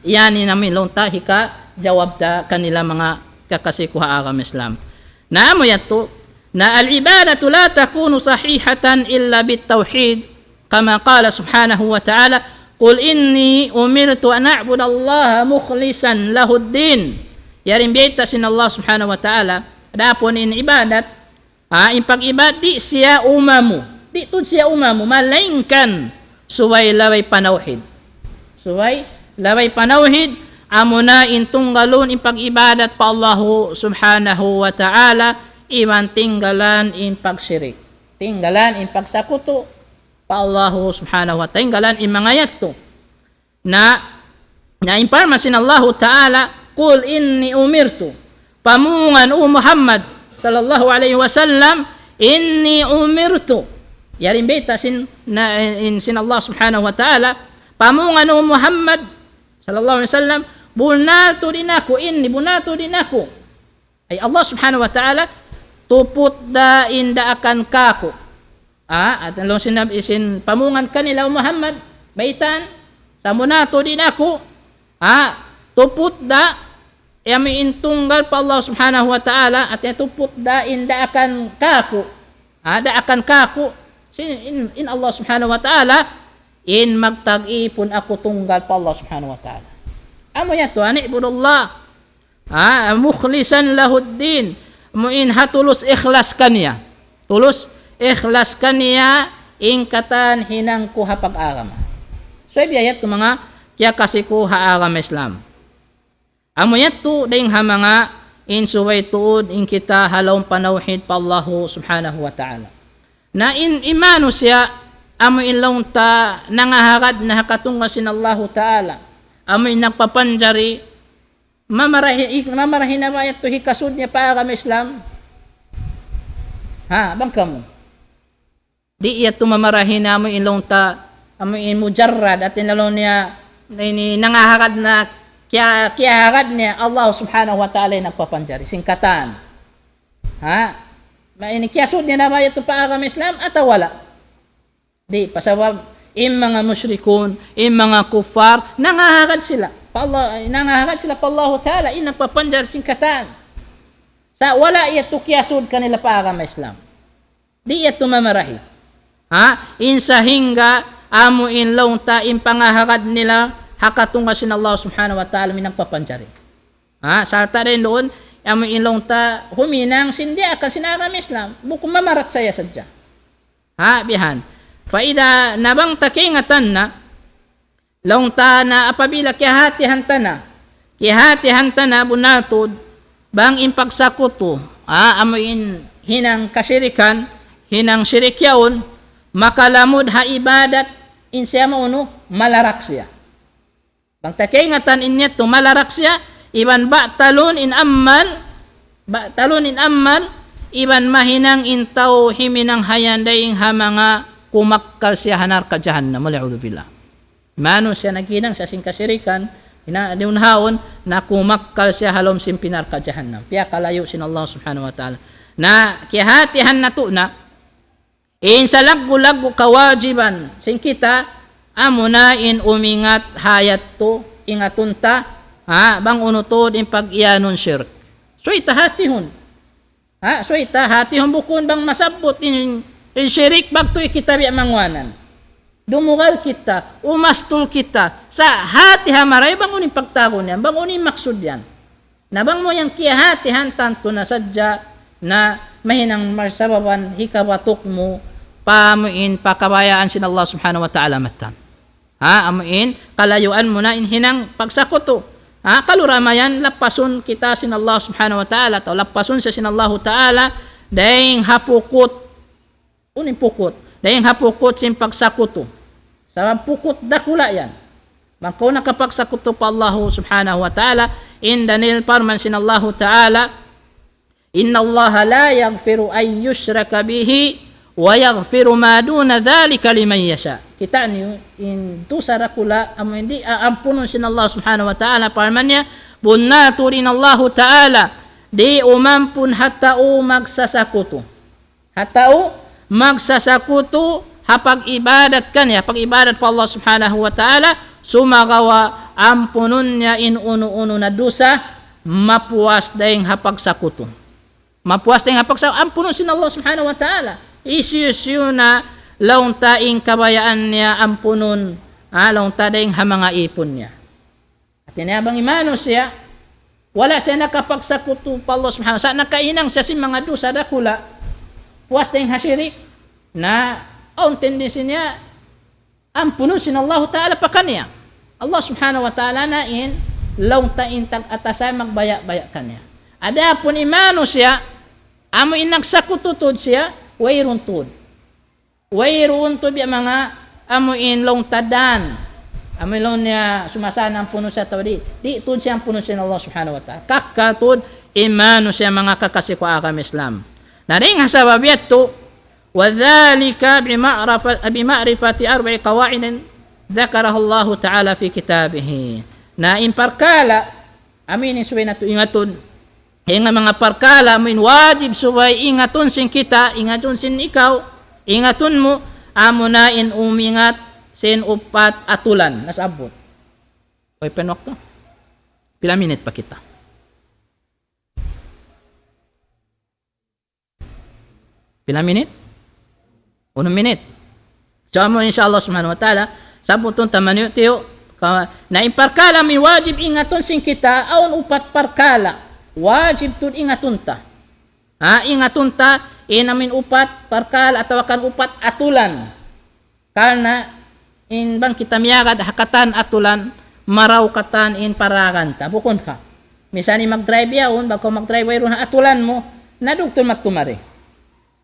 Iyan namin lonta, hika, jawab ta kanila mga kakasikuha agam Islam. Naamo yato na al-ibadatu la takunu sahihatan illa bit-tauhid kama qala subhanahu wa ta'ala qul inni umirtu an a'budu Allah mukhlishan lahu ad-din. Yarin biyata sin Allah subhanahu wa ta'ala dapon in ibadat in pag-ibad di siya umamu di tud siya umamu malaingkan suway laway panauhid suway laway panauhid amuna intong galon in pag-ibadat pa Allah subhanahu wa ta'ala iman tinggalan in pagsyirik. Tinggalan in pagsakuto pa Allah subhanahu wa ta'ala. Tinggalan in mga yakto. Na imparma sin Allah ta'ala qul inni umirtu pamungan Muhammad sallallahu alaihi wasallam inni umirtu. Yarin beta sin Allah subhanahu wa ta'ala pamungan Muhammad sallallahu alaihi wasallam bunatu din ako ay Allah subhanahu wa ta'ala tuput da inda akan kako at along sinabi isin pamungan kanila Muhammad baitan sa bunatu din ako tuput da yami intunggal pa Allah subhanahu wa ta'ala at tuput da inda akan kako da akan kako in Allah subhanahu wa ta'ala in magtag-ipon ako tunggal pa Allah subhanahu wa ta'ala. Amo yato, an'ibudullah. Mukhlisan lahuddin. Muin hatulus ikhlas kaniya. Tulus ikhlas kaniya ingkatan hinang kuha pag-agama. So, ibiyayat ko mga kaya kasi kuha agama Islam. Amo yato, dahing mga insuway tuod in kita halawang panawhid pa Allah subhanahu wa ta'ala. Na imano siya amo ilong ta nangaharad na hakatunga sin Allah ta'ala. Amoy nagpapanjari mamarahin na ba ito hikasud niya para kami Islam? Bangka mo. Di iya tumamarahin na amoy ilong ta amoy mujarrad at inalong niya nangaharad na kiyaharad niya Allah subhanahu wa ta'ala nagpapanjari. Singkatan. Kiyasud niya na ba ito para kami Islam? At wala. Di, pasawab, mga musyrikun, mga kufar, nangaharad sila. Nangaharad sila pa Allah Ta'ala, nagpapanjar singkatan. Sa wala iya tukyasud kanila para may Islam. Di iya tumamarahi. Insa hingga, amo inlaw ta, pangaharad nila, hakatunga sin Allah Subhanahu wa Ta'ala, minagpapanjari. Sa tarin doon, amo inlaw ta, huminang sindiya ka sinara may Islam, buko mamarat saya sadya. Bihan. Faida nabang takingatan na long ta na apabila kihati-hanta na bunatod bang impagsakuto amoy hinang kasirikan hinang sirikyaon makalamod ha ibadat insya mauno malarak siya bang takingatan inyeto malarak siya iban ba'talun in amman iban mahinang intaw himinang hayandaing hamanga kumakkal siya hanar ka jahannam wali'udhu billah. Mano siya naginang sa singkasirikan diunhaon na kumakkal siya halom simpinar ka jahannam. Piya kalayo sin Allah subhanahu wa ta'ala. Na kihatihan na to na in sa laggo-laggo kawajiban sing kita amo na in umingat hayat to ingatunta bang unutod in pag-iyanon shirk. So itahatihon. So itahatihon bukon bang masabot in syirik bagtoy kita biya mangwanan. Dumugal kita, umastul kita sa hati hamaray bangunin pagtago niyan, bangunin maksud yan. Nabang mo yung kiyahatihan tanto na sadya na mahinang marsababan hikabatok mo pamuin pakabayaan sin Allah subhanahu wa ta'ala matan. Amuin kalayuan mo na inhinang pagsakoto. Kaluramayan lapasun kita sin Allah subhanahu wa ta'ala o lapasun sa sin Allah ta'ala dahing hapukot unin pukot. Dahil hapukot sin pagsakuto. Sa pukot dakula yan. Bangko nakapagsakuto pa Allah subhanahu wa ta'ala. In Daniel parman sin Allah ta'ala. Inna Allah la yaghfiru an yushraka bihi wa yaghfiru ma duna dhalika liman yasha. Kita niyo in dosa rakula amo hindi aampunon sin Allah subhanahu wa ta'ala parmanya bunatu rin Allah ta'ala di umampun hatao magsasakuto. Hatao magsasakuto hapag ibadat kanya, pag ibadat pa Allah subhanahu wa ta'ala sumagawa ampunon niya in uno-uno na dosa mapuwas dahing hapag sakuto. Mapuwas dahing hapag sakuto ampunon sin Allah subhanahu wa ta'ala. Isyu na laung taing kabayaan niya ampunon laung tading hamanga ipon niya. At inabang imano siya wala siya nakapagsakuto pa Allah subhanahu wa ta'ala nakainang siya si mga dosa dakula puwas dahing hasirik na ang tendency niya ampunon sin Allah ta'ala pa kanya. Allah subhanahu wa ta'ala na in laung tain tag atasay magbaya-baya kanya. Ada pun imano siya amo in nagsakututod siya wayrun tud biya mga amuin long tadan amoy long niya sumasana ang puno sa tawdi di tud siya ang puno siya ng Allah subhanahu wa ta'ala kakatud imano siya mga kakasiko akam Islam naring hasababiyat to wa dhalika bima'rifati arba'i qawaidin ذكرها الله تعالى في كتابه na in parkala amin isuway na to ingaton nga mga parkala amin wajib suway ingaton sin kita ingaton sin ikaw ingaton mo amo na in umingat sin upat atulan nasabot oy penok to pila minute pa kita pila minute 1 minute so amo insyaallah subhanahu wa ta'ala sabutun tamanyo tiyo na imparkala mi wajib ingaton sin kita aon upat parkala wajib tud ingaton ta ingaton ta inamin upat parkala atawa kan upat atulan karena in bang kita miyagad hakatan atulan maraw katan in paragan ta bukon ka misani mag-drive yaon bago mag-drive wayron atulan mo nadugton magtumari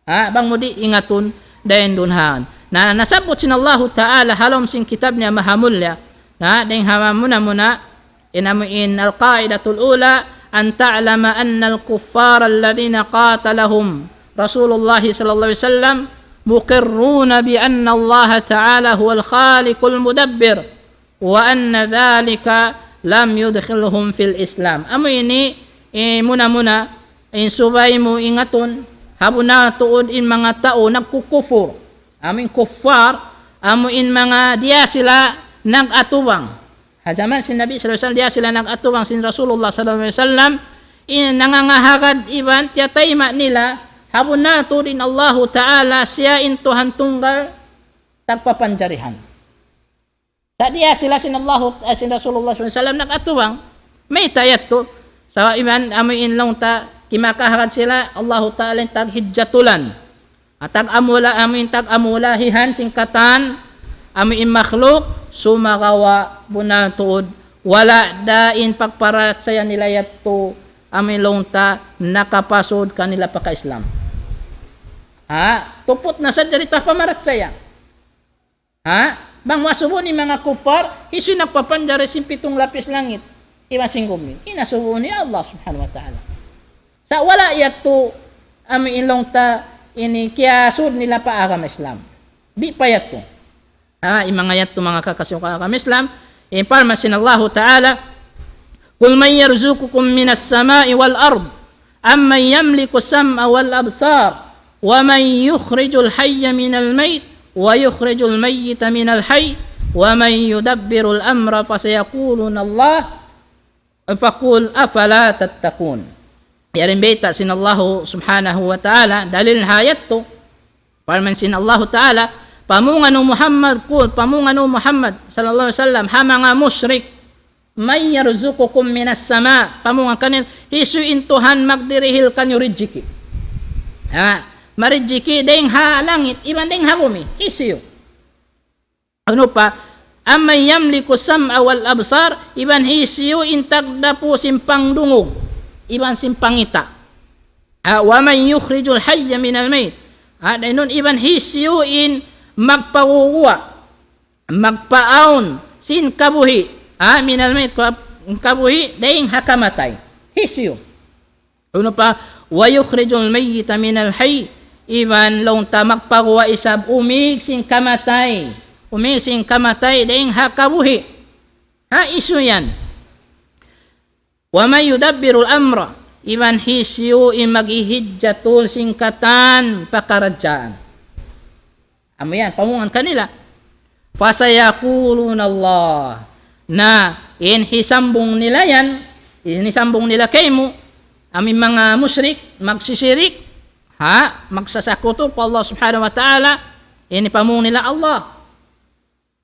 bang mo di ingaton dayon dunhan na nasabot sin Allah ta'ala halom sin kitab niya mahamulya na ding hamamuna muna inamuin al-qaidatul ula an ta'lama anna al-kuffar alladhina qatalahum Rasulullah sallallahu alaihi wasallam muqirruna bi anna Allah ta'ala huwa al-khaliqul mudabbir wa anna dhalika lam yudkhilhum fil Islam amo ini muna in subay mo ingaton habuna tuod in mga tao nagkukufur aming kuffar amo in mga diya sila nag-atuwang hazaman sin Nabi sallallahu alaihi wasallam diya sila nag-atuwang sin Rasulullah sallallahu alaihi wasallam nangangahagad iban tiyatayma nila habun nato din Allah ta'ala siya intuhan tunggal tagpapanjarihan sa diya sila sin Rasulullah sallallahu alaihi wasallam nag-atuwang may tayat to sa iban amo in long ta kimakahagad sila Allah ta'ala taghijjatulan atag amula amin tag amulahihan singkatan amin makhluk sumagawa bunan tuod wala dain pagparat saya nilayat to amin longta nakapasod kanila pa ka Islam tupot na sa jarita pamarat saya bang masubo ni mga kufar isu nagpapanjari sin 7 lapis langit imasing gumi inasubo ni Allah subhanahu wa ta'ala sa wala yato amin longta ini kiasud nila pa agam Islam di payat to imangayat to mga kakasyo ka agam Islam parmasin Allah ta'ala kul man yarzuqukum minas sama'i wal ard amman yamliku sam'a wal absar wa man yukhrijul hayya minal mayt wa yukhrijul mayyita minal hayy wa man yudabbirul amra fasayaquluna Allah faqul afala tattaqun yarin beta sin Allah subhanahu wa ta'ala dalil hayat to parman sin Allah ta'ala pamungano Muhammad sallallahu alaihi wasallam hamanga musyrik may yarzuqukum minas sama pamungan kanil hisu intuhan magdirihil kanyo rijiki marijiki deng ha langit iban deng ha bumi hisu ano pa amay yamliku sam'a wal absar iban hisu intagda po simpang dungog iban simpangita wa man yukhrijul hayya minal mayt dainon iban hisyu in magpawuwa magpaon sin kabuhi minal mayt kabuhi daing hakamatay hisyu Ano pa? Wa yukhrijul mayyita minal hayy. Iban long ta magpagawa isab umig sing kamatay. Umig sing kamatay daing hakabuhi. Ha isu yan. Wa may yudabbirul amra. Iban hisyu imagihidjatul singkatan pakarajaan. Amo yan, pamungan kanila. Fasayaquluna Allah. Na inhisambong nila yan, inisambong nila kay mo, aming mga musyrik, magsisirik, magsasakuto pa Allah subhanahu wa ta'ala, inipamung nila Allah.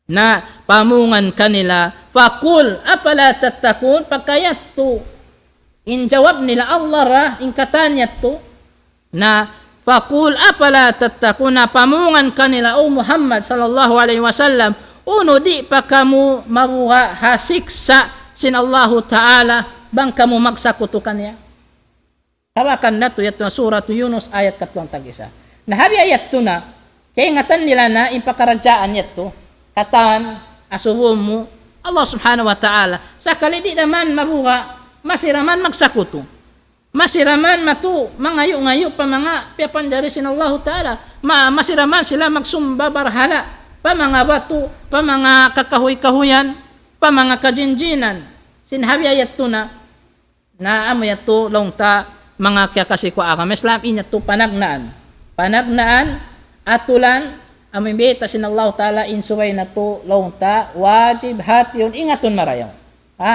Na pamungan kanila, fakul, apala tatakun, pagkayat to. Injawab nila Allah ra, inkatanyat to, na fakul, apala tatakun, na pamungan kanila, o Muhammad sallallahu alaihi wasallam, uno di pa kamu mabuha hasiksa sin Allahu ta'ala, bang kamu magsakuto kanya. Hawakan na to, yato na surat Yunus ayat 2 tag-1. Nahabi ayat to na, kaya ingatan nila na, impakaradyaan yato, katan, asuhum mo, Allah subhanahu wa ta'ala, sakali di naman mabuha, masiraman magsakuto. Masiraman matu, mangayo-ngayo pa mga piyapanjari sin Allahu ta'ala, masiraman sila magsumba barhala, pa mga batu, pa mga kakahuy-kahuyan, pa mga kajinjinan. Sinhabi ayat to na amo yato longta mga kakasikwa agam. Islam inyato panagnaan. Panagnaan, atulan, amibeta sin Allah ta'ala insuway na to longta, wajib hati yun, ingaton marayaw.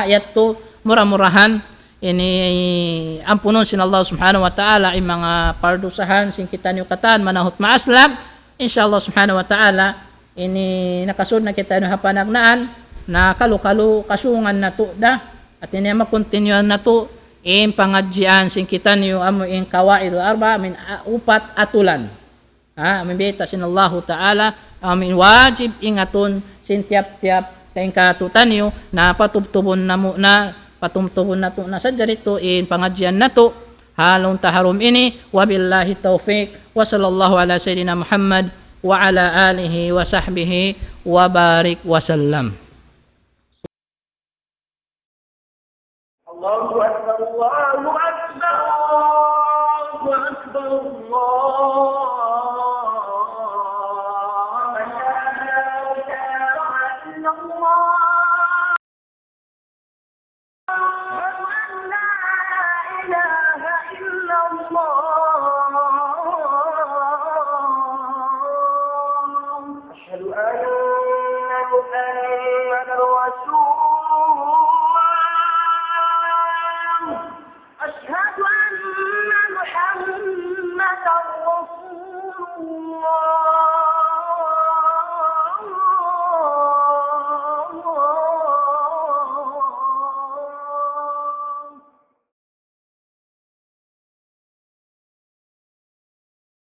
Yato murah-murahan, ini ampunon sin Allah subhanahu wa ta'ala, yung mga pardusahan, singkitan yung katan, manahot maaslag, inshallah subhanahu wa ta'ala, ini nakasunod na kita yung hapanagnaan, na kalu-kalu kasungan na to da, at ini makontinuan na to, in pangadjian singkitan yung amo in kawaid arba, min upat atulan. Mibeta sin Allah ta'ala, amin wajib ingaton sin tiap-tiap kayong katutan yung na patubtubon na mo na, patumtubon na to na sa jarito in pangadjian na to, halong taharum ini, wabillahi taufiq, wa sallallahu ala sayyidina Muhammad, wa ala alihi wa sahbihi wa barik wa sallam. Allahu akbar, Allahu akbar, Allahu akbar, Allah. أشهد أن محمدا رسول